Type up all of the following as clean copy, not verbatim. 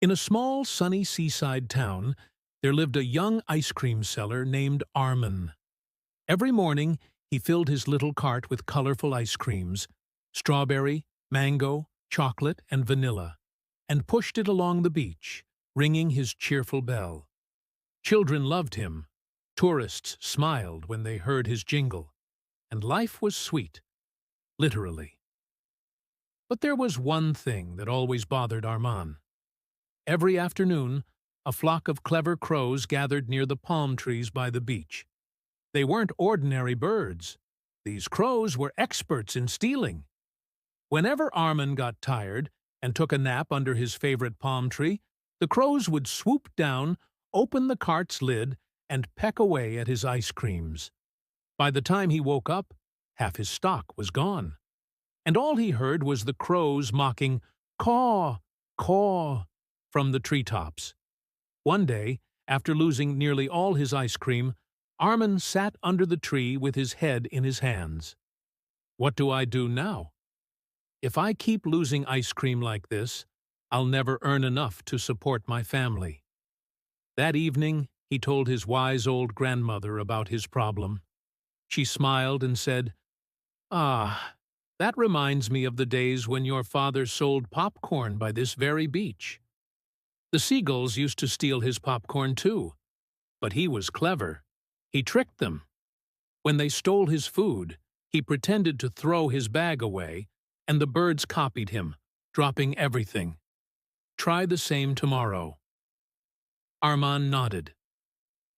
In a small, sunny seaside town, there lived a young ice cream seller named Arman. Every morning, he filled his little cart with colorful ice creams, strawberry, mango, chocolate, and vanilla, and pushed it along the beach, ringing his cheerful bell. Children loved him. Tourists smiled when they heard his jingle, and life was sweet, literally. But there was one thing that always bothered Arman. Every afternoon, a flock of clever crows gathered near the palm trees by the beach. They weren't ordinary birds. These crows were experts in stealing. Whenever Arman got tired and took a nap under his favorite palm tree, the crows would swoop down, open the cart's lid, and peck away at his ice creams. By the time he woke up, half his stock was gone, and all he heard was the crows mocking "caw, caw" from the treetops. One day, after losing nearly all his ice cream, Arman sat under the tree with his head in his hands. What do I do now? If I keep losing ice cream like this, I'll never earn enough to support my family. That evening, he told his wise old grandmother about his problem. She smiled and said, "Ah, that reminds me of the days when your father sold popcorn by this very beach. The seagulls used to steal his popcorn too, but he was clever. He tricked them. When they stole his food, he pretended to throw his bag away, and the birds copied him, dropping everything. Try the same tomorrow." Arman nodded.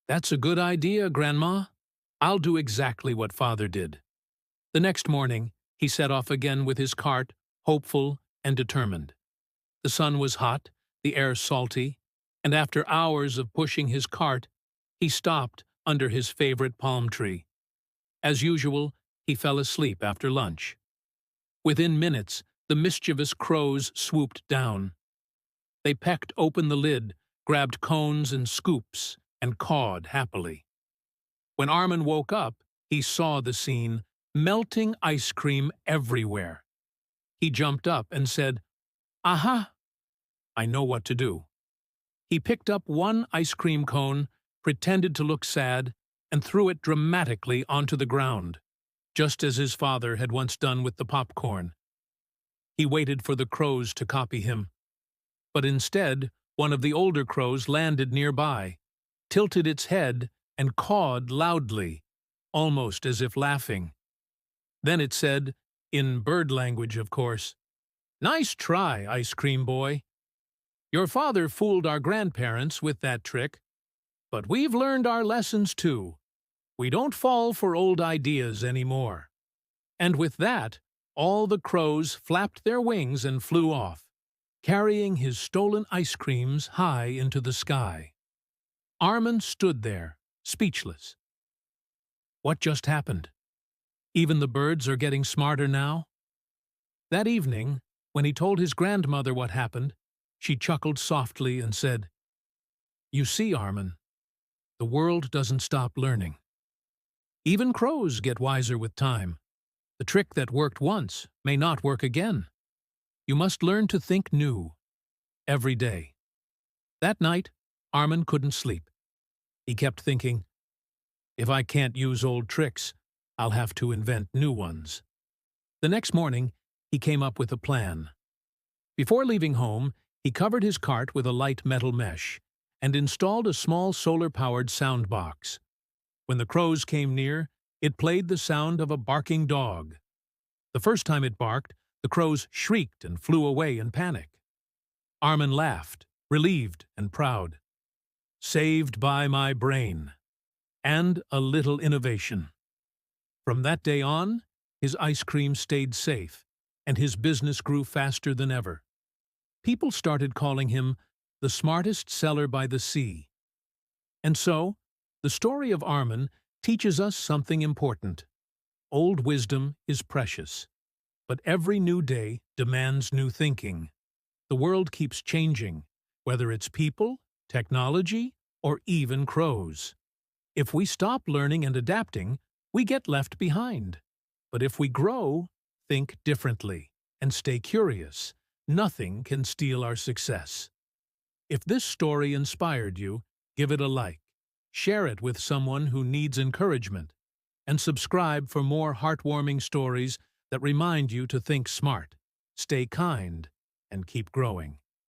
"That's a good idea, Grandma. I'll do exactly what Father did." The next morning, he set off again with his cart, hopeful and determined. The sun was hot, the air salty, and after hours of pushing his cart, he stopped under his favorite palm tree. As usual, he fell asleep after lunch. Within minutes, the mischievous crows swooped down. They pecked open the lid, grabbed cones and scoops, and cawed happily. When Arman woke up, he saw the scene, melting ice cream everywhere. He jumped up and said, "Aha! I know what to do." He picked up one ice cream cone, pretended to look sad, and threw it dramatically onto the ground, just as his father had once done with the popcorn. He waited for the crows to copy him. But instead, one of the older crows landed nearby, tilted its head, and cawed loudly, almost as if laughing. Then it said, in bird language of course, "Nice try, ice cream boy. Your father fooled our grandparents with that trick, but we've learned our lessons too. We don't fall for old ideas anymore." And with that, all the crows flapped their wings and flew off, carrying his stolen ice creams high into the sky. Arman stood there, speechless. What just happened? Even the birds are getting smarter now? That evening, when he told his grandmother what happened, she chuckled softly and said, "You see, Arman, the world doesn't stop learning. Even crows get wiser with time. The trick that worked once may not work again. You must learn to think new, every day." That night, Arman couldn't sleep. He kept thinking, if I can't use old tricks, I'll have to invent new ones. The next morning, he came up with a plan. Before leaving home, he covered his cart with a light metal mesh and installed a small solar-powered sound box. When the crows came near, it played the sound of a barking dog. The first time it barked, the crows shrieked and flew away in panic. Arman laughed, relieved and proud. Saved by my brain. And a little innovation. From that day on, his ice cream stayed safe, and his business grew faster than ever. People started calling him the smartest seller by the sea. And so, the story of Arman teaches us something important. Old wisdom is precious, but every new day demands new thinking. The world keeps changing, whether it's people, technology, or even crows. If we stop learning and adapting, we get left behind. But if we grow, think differently, and stay curious, nothing can steal our success. If this story inspired you, give it a like, share it with someone who needs encouragement, and subscribe for more heartwarming stories that remind you to think smart, stay kind, and keep growing.